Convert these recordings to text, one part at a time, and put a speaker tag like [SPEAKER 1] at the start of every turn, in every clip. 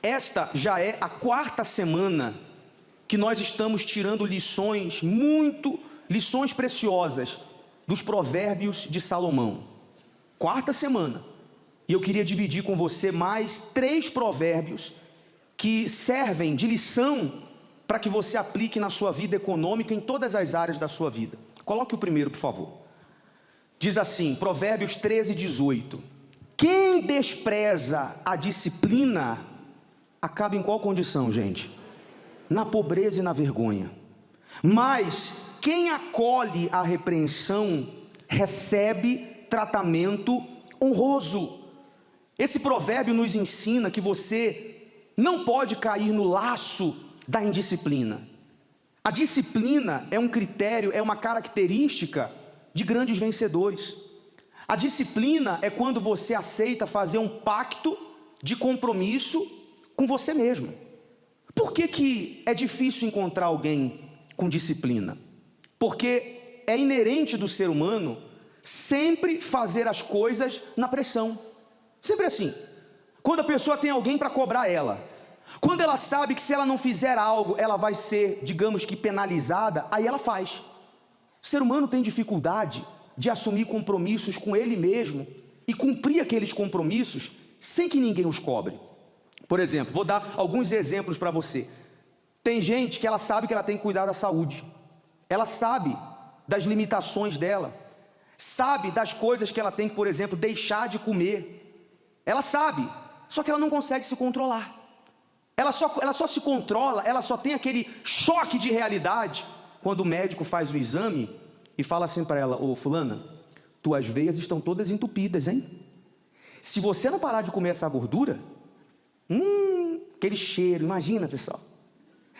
[SPEAKER 1] Esta já é a 4ª semana que nós estamos tirando lições preciosas dos provérbios de Salomão. 4ª semana. E eu queria dividir com você mais 3 provérbios que servem de lição para que você aplique na sua vida econômica em todas as áreas da sua vida. Coloque o primeiro, por favor. Diz assim, Provérbios 13:18. Quem despreza a disciplina acaba em qual condição, gente? Na pobreza e na vergonha. Mas quem acolhe a repreensão recebe tratamento honroso. Esse provérbio nos ensina que você não pode cair no laço da indisciplina. A disciplina é um critério, é uma característica de grandes vencedores. A disciplina é quando você aceita fazer um pacto de compromisso com você mesmo. Por que é difícil encontrar alguém com disciplina? Porque é inerente do ser humano sempre fazer as coisas na pressão. Sempre assim. Quando a pessoa tem alguém para cobrar ela, quando ela sabe que se ela não fizer algo, ela vai ser, digamos que penalizada, aí ela faz. O ser humano tem dificuldade de assumir compromissos com ele mesmo e cumprir aqueles compromissos sem que ninguém os cobre. Por exemplo, vou dar alguns exemplos para você. Tem gente que ela sabe que ela tem que cuidar da saúde. Ela sabe das limitações dela. Sabe das coisas que ela tem que, por exemplo, deixar de comer. Ela sabe, só que ela não consegue se controlar. Ela só se controla, ela só tem aquele choque de realidade quando o médico faz o exame e fala assim para ela: ô fulana, tuas veias estão todas entupidas, hein? Se você não parar de comer essa gordura, aquele cheiro, imagina, pessoal.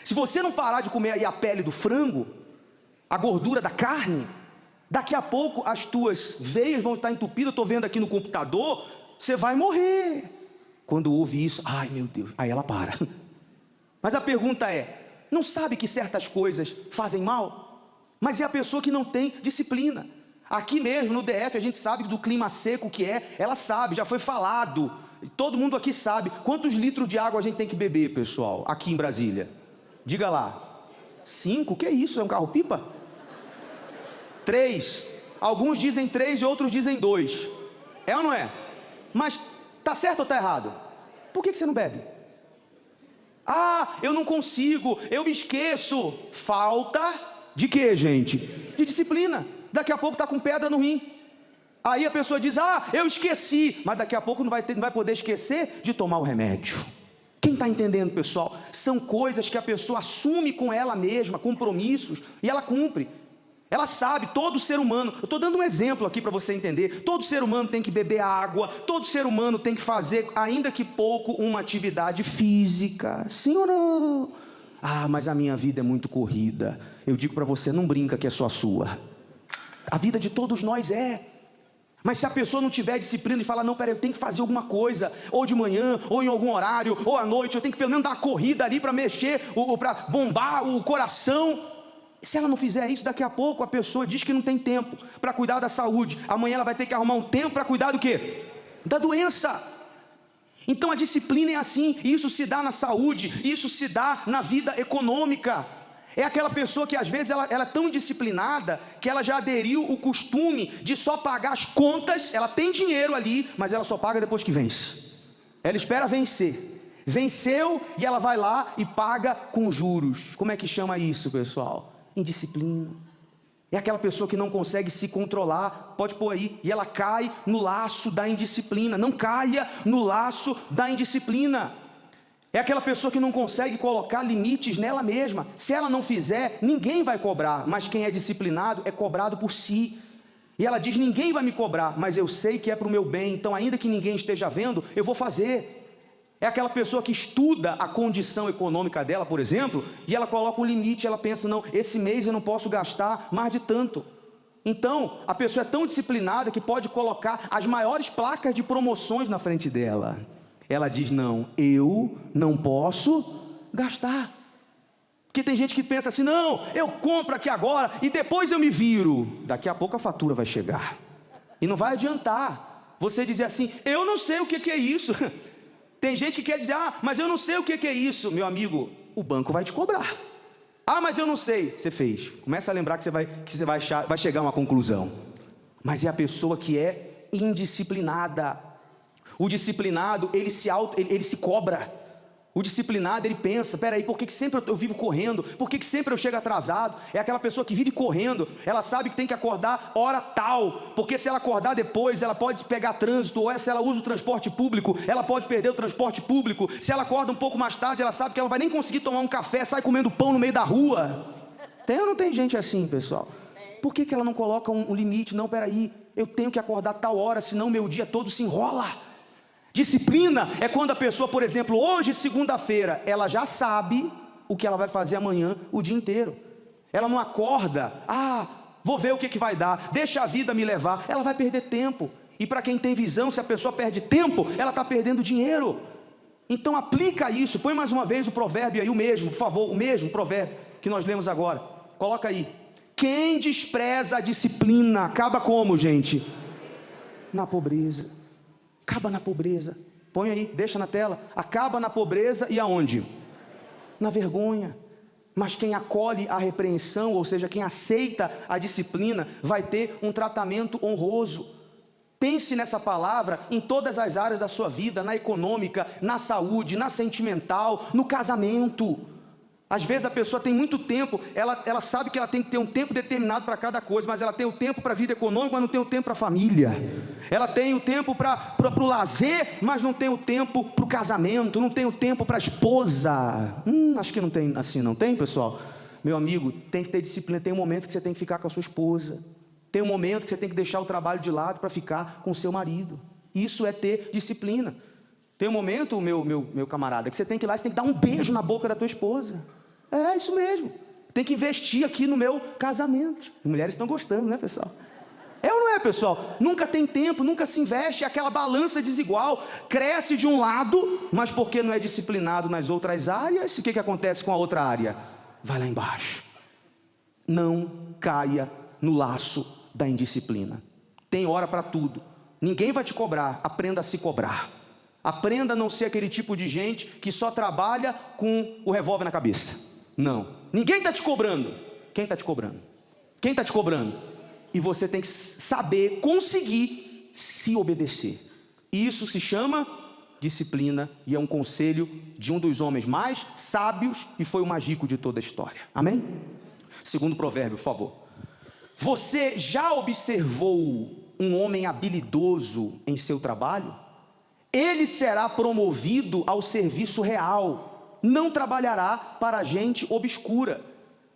[SPEAKER 1] Se você não parar de comer aí a pele do frango, a gordura da carne, daqui a pouco as tuas veias vão estar entupidas. Eu estou vendo aqui no computador, você vai morrer. Quando ouve isso, ai meu Deus, aí ela para. Mas a pergunta é, não sabe que certas coisas fazem mal? Mas é a pessoa que não tem disciplina. Aqui mesmo no DF a gente sabe do clima seco que é, ela sabe, já foi falado. Todo mundo aqui sabe. Quantos litros de água a gente tem que beber, pessoal, aqui em Brasília? Diga lá. 5? Que é isso? É um carro-pipa? 3. Alguns dizem 3 e outros dizem 2. É ou não é? Mas está certo ou está errado? Por que você não bebe? Ah, eu não consigo, eu me esqueço. Falta de quê, gente? De disciplina. Daqui a pouco está com pedra no rim. Aí a pessoa diz, ah, eu esqueci. Mas daqui a pouco não vai poder esquecer de tomar o remédio. Quem está entendendo, pessoal? São coisas que a pessoa assume com ela mesma, compromissos, e ela cumpre. Ela sabe, todo ser humano, eu estou dando um exemplo aqui para você entender, todo ser humano tem que beber água, todo ser humano tem que fazer, ainda que pouco, uma atividade física, sim ou não? Ah, mas a minha vida é muito corrida. Eu digo para você, não brinca que é só sua. A vida de todos nós é. Mas se a pessoa não tiver disciplina e falar, não, peraí, eu tenho que fazer alguma coisa, ou de manhã, ou em algum horário, ou à noite, eu tenho que pelo menos dar uma corrida ali para mexer, ou para bombar o coração. Se ela não fizer isso, daqui a pouco a pessoa diz que não tem tempo para cuidar da saúde. Amanhã ela vai ter que arrumar um tempo para cuidar do quê? Da doença. Então a disciplina é assim, isso se dá na saúde, isso se dá na vida econômica. É aquela pessoa que às vezes ela é tão indisciplinada que ela já aderiu o costume de só pagar as contas. Ela tem dinheiro ali, mas ela só paga depois que vence. Ela espera vencer. Venceu e ela vai lá e paga com juros. Como é que chama isso, pessoal? Indisciplina. É aquela pessoa que não consegue se controlar, pode pôr aí, e ela cai no laço da indisciplina. Não caia no laço da indisciplina. É aquela pessoa que não consegue colocar limites nela mesma. Se ela não fizer, ninguém vai cobrar, mas quem é disciplinado é cobrado por si. E ela diz, ninguém vai me cobrar, mas eu sei que é para o meu bem, então ainda que ninguém esteja vendo, eu vou fazer. É aquela pessoa que estuda a condição econômica dela, por exemplo, e ela coloca um limite, ela pensa, não, esse mês eu não posso gastar mais de tanto. Então, a pessoa é tão disciplinada que pode colocar as maiores placas de promoções na frente dela. Ela diz, não, eu não posso gastar. Porque tem gente que pensa assim, não, eu compro aqui agora e depois eu me viro. Daqui a pouco a fatura vai chegar. E não vai adiantar você dizer assim, eu não sei o que é isso. Tem gente que quer dizer, mas eu não sei o que é isso. Meu amigo, o banco vai te cobrar. Mas eu não sei. Você fez. Começa a lembrar que você vai chegar a uma conclusão. Mas é a pessoa que é indisciplinada. O disciplinado, ele se cobra. O disciplinado, ele pensa, peraí, por que sempre eu vivo correndo? Por que sempre eu chego atrasado? É aquela pessoa que vive correndo, ela sabe que tem que acordar hora tal, porque se ela acordar depois, ela pode pegar trânsito, ou se ela usa o transporte público, ela pode perder o transporte público. Se ela acorda um pouco mais tarde, ela sabe que ela não vai nem conseguir tomar um café, sai comendo pão no meio da rua. Tem ou não tem gente assim, pessoal? Por que ela não coloca um limite? Não, peraí, eu tenho que acordar tal hora, senão meu dia todo se enrola. Disciplina é quando a pessoa, por exemplo, hoje, segunda-feira, ela já sabe o que ela vai fazer amanhã o dia inteiro. Ela não acorda, vou ver o que vai dar, deixa a vida me levar. Ela vai perder tempo. E para quem tem visão, se a pessoa perde tempo, ela está perdendo dinheiro. Então aplica isso. Põe mais uma vez o provérbio aí, o mesmo, por favor, o mesmo provérbio que nós lemos agora. Coloca aí. Quem despreza a disciplina, acaba como, gente? Na pobreza. Acaba na pobreza. Põe aí, deixa na tela. Acaba na pobreza e aonde? Na vergonha. Mas quem acolhe a repreensão, ou seja, quem aceita a disciplina, vai ter um tratamento honroso. Pense nessa palavra em todas as áreas da sua vida, na econômica, na saúde, na sentimental, no casamento. Às vezes a pessoa tem muito tempo, ela sabe que ela tem que ter um tempo determinado para cada coisa, mas ela tem o tempo para a vida econômica, mas não tem o tempo para a família. Ela tem o tempo para o lazer, mas não tem o tempo para o casamento, não tem o tempo para a esposa. Acho que não tem assim, não tem, pessoal? Meu amigo, tem que ter disciplina. Tem um momento que você tem que ficar com a sua esposa. Tem um momento que você tem que deixar o trabalho de lado para ficar com o seu marido. Isso é ter disciplina. Tem um momento, meu camarada, que você tem que ir lá, você tem que dar um beijo na boca da tua esposa. É isso mesmo. Tem que investir aqui no meu casamento. As mulheres estão gostando, né, pessoal? É ou não é, pessoal? Nunca tem tempo, nunca se investe, é aquela balança desigual. Cresce de um lado, mas porque não é disciplinado nas outras áreas, o que acontece com a outra área? Vai lá embaixo. Não caia no laço da indisciplina. Tem hora para tudo. Ninguém vai te cobrar, aprenda a se cobrar. Aprenda a não ser aquele tipo de gente que só trabalha com o revólver na cabeça. Não. Ninguém está te cobrando. Quem está te cobrando? Quem está te cobrando? E você tem que saber, conseguir se obedecer. Isso se chama disciplina e é um conselho de um dos homens mais sábios e foi o mais rico de toda a história. Amém? Segundo provérbio, por favor. Você já observou um homem habilidoso em seu trabalho? Ele será promovido ao serviço real, não trabalhará para gente obscura.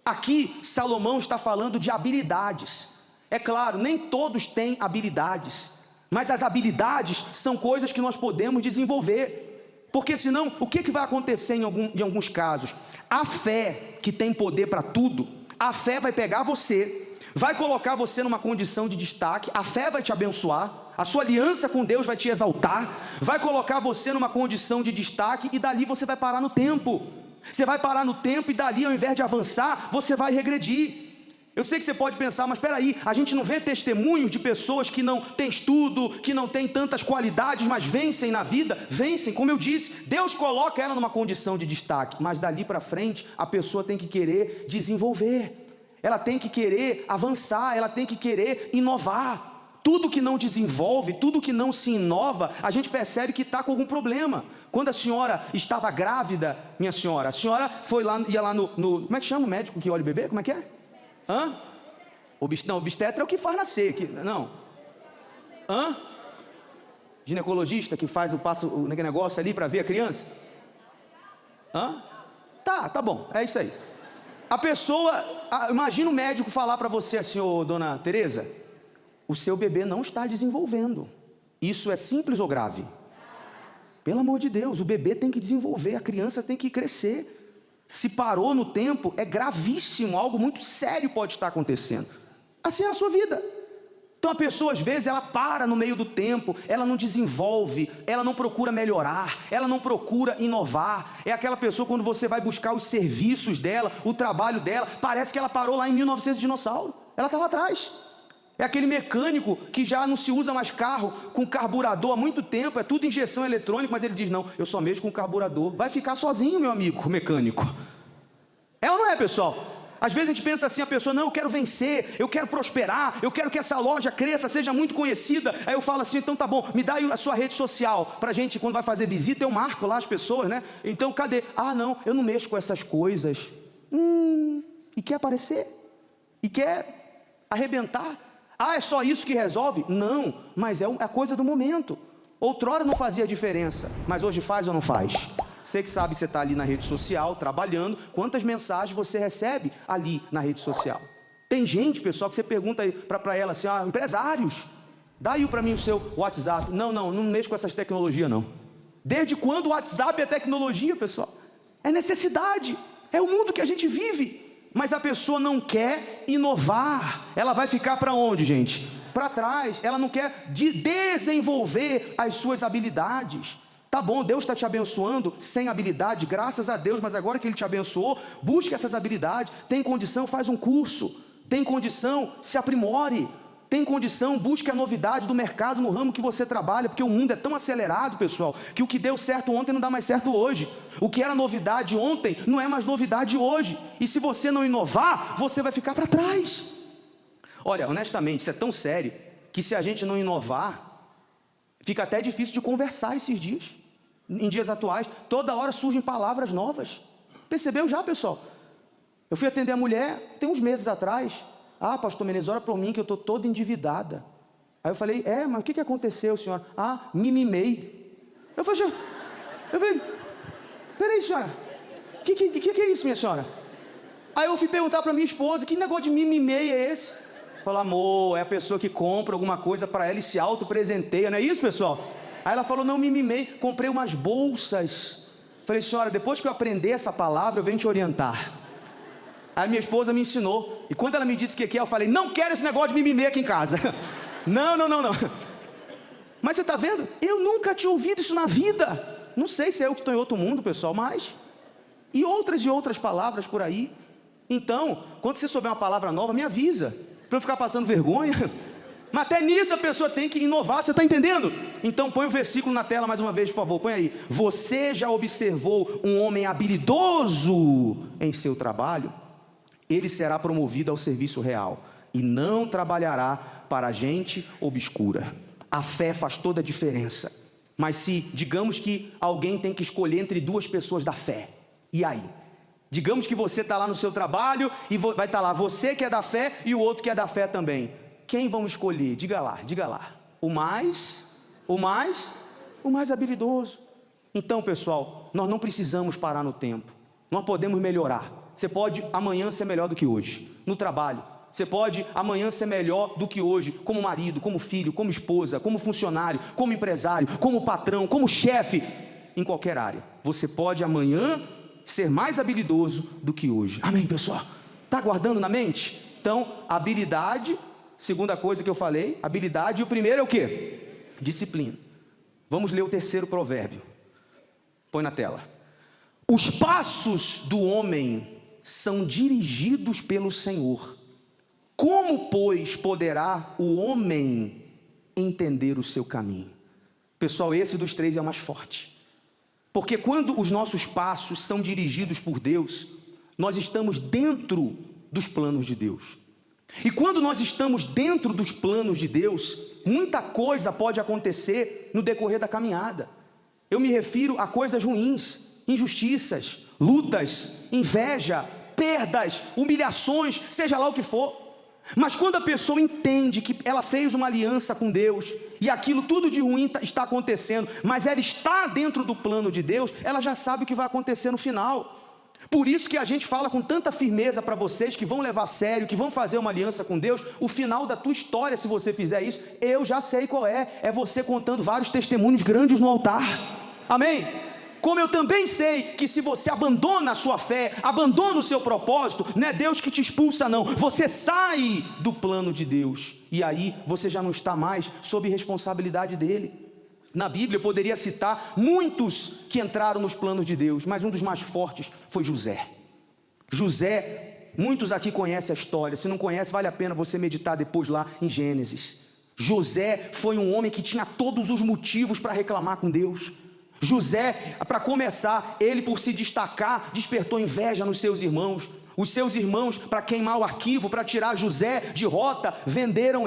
[SPEAKER 1] Aqui Salomão está falando de habilidades. É claro, nem todos têm habilidades, mas as habilidades são coisas que nós podemos desenvolver, porque senão, o que vai acontecer em alguns casos? A fé, que tem poder para tudo, a fé vai pegar você, vai colocar você numa condição de destaque, a fé vai te abençoar, a sua aliança com Deus vai te exaltar, vai colocar você numa condição de destaque, e dali você vai parar no tempo. Você vai parar no tempo e dali, ao invés de avançar, você vai regredir. Eu sei que você pode pensar, mas espera aí, a gente não vê testemunhos de pessoas que não têm estudo, que não têm tantas qualidades, mas vencem na vida? Vencem, como eu disse, Deus coloca ela numa condição de destaque, mas dali para frente, a pessoa tem que querer desenvolver, ela tem que querer avançar, ela tem que querer inovar. Tudo que não desenvolve, tudo que não se inova, a gente percebe que está com algum problema. Quando a senhora estava grávida, minha senhora, a senhora foi lá, ia lá no como é que chama o médico que olha o bebê? Como é que é? Não, obstetra é o que faz nascer. Não. Ginecologista que faz o negócio ali para ver a criança? Tá bom, é isso aí. A pessoa, imagina o médico falar para você assim, ô dona Tereza, o seu bebê não está desenvolvendo. Isso é simples ou grave? Pelo amor de Deus, o bebê tem que desenvolver, a criança tem que crescer. Se parou no tempo, é gravíssimo, algo muito sério pode estar acontecendo. Assim é a sua vida. Então a pessoa às vezes ela para no meio do tempo, ela não desenvolve, ela não procura melhorar, ela não procura inovar. É aquela pessoa, quando você vai buscar os serviços dela, o trabalho dela, parece que ela parou lá em 1900 dinossauro. Ela está lá atrás. É aquele mecânico que já não se usa mais carro com carburador há muito tempo, é tudo injeção eletrônica, mas ele diz, não, eu só mexo com carburador. Vai ficar sozinho, meu amigo mecânico. É ou não é, pessoal? Às vezes a gente pensa assim, a pessoa, não, eu quero vencer, eu quero prosperar, eu quero que essa loja cresça, seja muito conhecida. Aí eu falo assim, então tá bom, me dá aí a sua rede social, pra gente, quando vai fazer visita, eu marco lá as pessoas, né? Então cadê? Ah, não, eu não mexo com essas coisas. E quer aparecer? E quer arrebentar? Ah, é só isso que resolve? Não, mas é a coisa do momento. Outrora não fazia diferença, mas hoje faz ou não faz? Você que sabe que você está ali na rede social, trabalhando, quantas mensagens você recebe ali na rede social? Tem gente, pessoal, que você pergunta aí para ela assim, empresários, dá aí para mim o seu WhatsApp. Não mexo com essas tecnologias, não. Desde quando o WhatsApp é tecnologia, pessoal? É necessidade, é o mundo que a gente vive. Mas a pessoa não quer inovar, ela vai ficar para onde, gente? Para trás, ela não quer desenvolver as suas habilidades. Tá bom, Deus está te abençoando sem habilidade, graças a Deus, mas agora que Ele te abençoou, busque essas habilidades. Tem condição, faz um curso. Tem condição, se aprimore. Tem condição, busque a novidade do mercado no ramo que você trabalha, porque o mundo é tão acelerado, pessoal, que o que deu certo ontem não dá mais certo hoje. O que era novidade ontem não é mais novidade hoje. E se você não inovar, você vai ficar para trás. Olha, honestamente, isso é tão sério, que se a gente não inovar, fica até difícil de conversar esses dias. Em dias atuais, toda hora surgem palavras novas. Percebeu já, pessoal? Eu fui atender a mulher, tem uns meses atrás. Ah, pastor Menezes, ora por mim que eu estou toda endividada. Aí eu falei, mas o que aconteceu, senhora? Me mimei. Eu falei, peraí, senhora, o que é isso, minha senhora? Aí eu fui perguntar para minha esposa, que negócio de mimei é esse? Falou, amor, é a pessoa que compra alguma coisa para ela e se auto-presenteia, não é isso, pessoal? Aí ela falou, não, me mimei, comprei umas bolsas. Falei, senhora, depois que eu aprender essa palavra, eu venho te orientar. Aí minha esposa me ensinou, e quando ela me disse o que é, eu falei, não quero esse negócio de me mimei aqui em casa. Não. Mas você está vendo? Eu nunca tinha ouvido isso na vida. Não sei se é eu que estou em outro mundo, pessoal, mas... E outras palavras por aí. Então, quando você souber uma palavra nova, me avisa, para eu ficar passando vergonha. Mas até nisso a pessoa tem que inovar, você está entendendo? Então põe o versículo na tela mais uma vez, por favor, põe aí. Você já observou um homem habilidoso em seu trabalho? Ele será promovido ao serviço real e não trabalhará para gente obscura. A fé faz toda a diferença. Mas se, digamos que alguém tem que escolher entre duas pessoas da fé, e aí? Digamos que você está lá no seu trabalho e vai estar lá você que é da fé e o outro que é da fé também. Quem vamos escolher? Diga lá. O mais habilidoso. Então, pessoal, nós não precisamos parar no tempo. Nós podemos melhorar. Você pode amanhã ser melhor do que hoje. No trabalho. Você pode amanhã ser melhor do que hoje, como marido, como filho, como esposa, como funcionário, como empresário, como patrão, como chefe, em qualquer área. Você pode amanhã ser mais habilidoso do que hoje. Amém, pessoal? Está guardando na mente? Então, habilidade, segunda coisa que eu falei, habilidade, e o primeiro é o quê? Disciplina. Vamos ler o terceiro provérbio. Põe na tela. Os passos do homem são dirigidos pelo Senhor. Como, pois, poderá o homem entender o seu caminho? Pessoal, esse dos três é o mais forte. Porque quando os nossos passos são dirigidos por Deus, nós estamos dentro dos planos de Deus. E quando nós estamos dentro dos planos de Deus, muita coisa pode acontecer no decorrer da caminhada. Eu me refiro a coisas ruins, injustiças, lutas, inveja, perdas, humilhações, seja lá o que for. Mas quando a pessoa entende que ela fez uma aliança com Deus, e aquilo tudo de ruim está acontecendo, mas ela está dentro do plano de Deus, ela já sabe o que vai acontecer no final. Por isso que a gente fala com tanta firmeza para vocês que vão levar a sério, que vão fazer uma aliança com Deus, o final da tua história, se você fizer isso, eu já sei qual é você contando vários testemunhos grandes no altar. Amém? Como eu também sei que se você abandona a sua fé, abandona o seu propósito, não é Deus que te expulsa não, você sai do plano de Deus, e aí você já não está mais sob responsabilidade dele. Na Bíblia eu poderia citar muitos que entraram nos planos de Deus, mas um dos mais fortes foi José. José muitos aqui conhecem a história, se não conhece, vale a pena você meditar depois lá em Gênesis. José foi um homem que tinha todos os motivos para reclamar com Deus. José, para começar, ele por se destacar, despertou inveja nos seus irmãos. Os seus irmãos, para queimar o arquivo, para tirar José de rota, venderam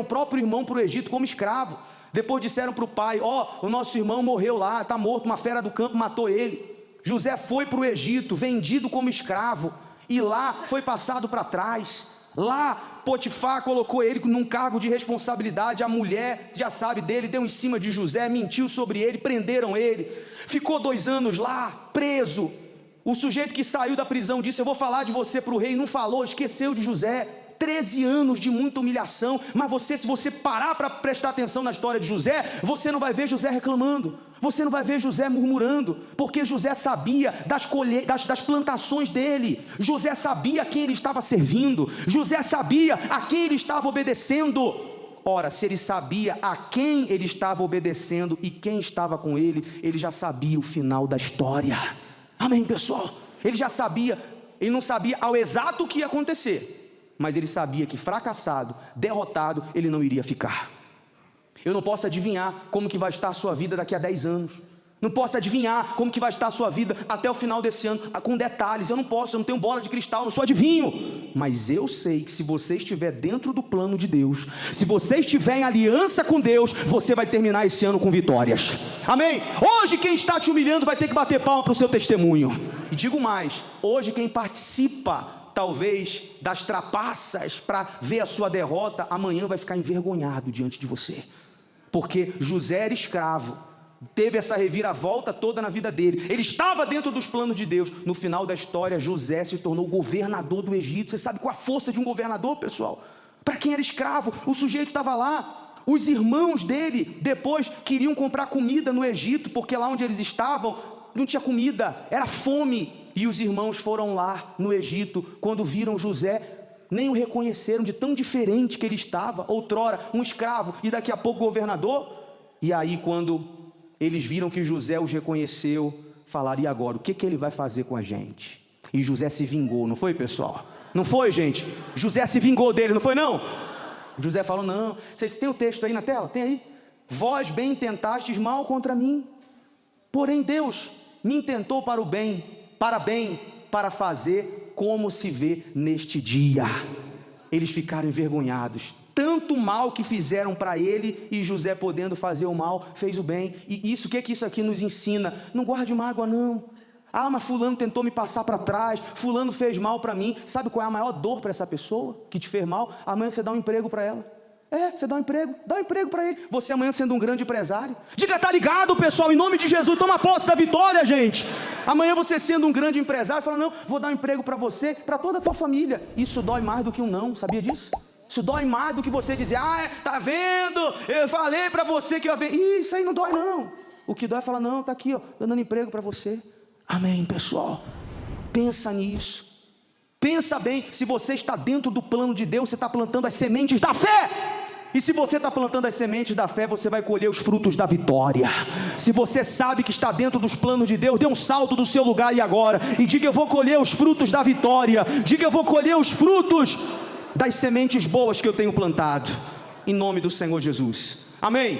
[SPEAKER 1] o próprio irmão para o Egito como escravo. Depois disseram para o pai: o nosso irmão morreu lá, está morto, uma fera do campo matou ele. José foi para o Egito, vendido como escravo, e lá foi passado para trás. Lá Potifar colocou ele num cargo de responsabilidade. A mulher, já sabe dele, deu em cima de José, mentiu sobre ele, prenderam ele, ficou 2 anos lá, preso. O sujeito que saiu da prisão disse: eu vou falar de você para o rei, não falou, esqueceu de José. 13 anos de muita humilhação. Mas se você parar para prestar atenção na história de José, você não vai ver José reclamando, você não vai ver José murmurando, porque José sabia das plantações dele. José sabia a quem ele estava servindo, José sabia a quem ele estava obedecendo. Ora, se ele sabia a quem ele estava obedecendo e quem estava com ele, ele já sabia o final da história. Amém, pessoal? Ele já sabia. Ele não sabia ao exato o que ia acontecer, mas ele sabia que fracassado, derrotado, ele não iria ficar. Eu não posso adivinhar como que vai estar a sua vida daqui a 10 anos. Não posso adivinhar como que vai estar a sua vida até o final desse ano, com detalhes. Eu não tenho bola de cristal, não sou adivinho. Mas eu sei que se você estiver dentro do plano de Deus, se você estiver em aliança com Deus, você vai terminar esse ano com vitórias. Amém? Hoje quem está te humilhando vai ter que bater palma para o seu testemunho. E digo mais, hoje quem participa talvez das trapaças para ver a sua derrota, amanhã vai ficar envergonhado diante de você, porque José era escravo, teve essa reviravolta toda na vida dele, ele estava dentro dos planos de Deus. No final da história, José se tornou governador do Egito. Você sabe qual a força de um governador, pessoal? Para quem era escravo, o sujeito estava lá. Os irmãos dele depois queriam comprar comida no Egito, porque lá onde eles estavam não tinha comida, era fome. E os irmãos foram lá no Egito, quando viram José, nem o reconheceram, de tão diferente que ele estava, outrora um escravo e daqui a pouco governador. E aí quando eles viram que José os reconheceu, falaram: e agora, o que ele vai fazer com a gente? E José se vingou, não foi, pessoal? Não foi, gente? José se vingou dele, não foi não? José falou: não, vocês têm o texto aí na tela? Tem aí? Vós bem intentastes mal contra mim, porém Deus me intentou para o bem, para fazer como se vê neste dia. Eles ficaram envergonhados, tanto mal que fizeram para ele, e José, podendo fazer o mal, fez o bem. E isso, o que isso aqui nos ensina? Não guarde mágoa não. Mas fulano tentou me passar para trás, fulano fez mal para mim. Sabe qual é a maior dor para essa pessoa que te fez mal? Amanhã você dá um emprego para ela. Você dá um emprego para ele. Você amanhã sendo um grande empresário. Diga: tá ligado, pessoal, em nome de Jesus, toma posse da vitória, gente. Amanhã você sendo um grande empresário, fala: não, vou dar um emprego para você, para toda a tua família. Isso dói mais do que um não, sabia disso? Isso dói mais do que você dizer: tá vendo, eu falei para você que eu ia ver. Isso aí não dói não. O que dói é falar: não, tá aqui, dando emprego para você. Amém, pessoal? Pensa nisso. Pensa bem, se você está dentro do plano de Deus, você está plantando as sementes da fé. E se você está plantando as sementes da fé, você vai colher os frutos da vitória. Se você sabe que está dentro dos planos de Deus, dê um salto do seu lugar e agora, e diga: eu vou colher os frutos da vitória. Diga: eu vou colher os frutos das sementes boas que eu tenho plantado, em nome do Senhor Jesus. Amém?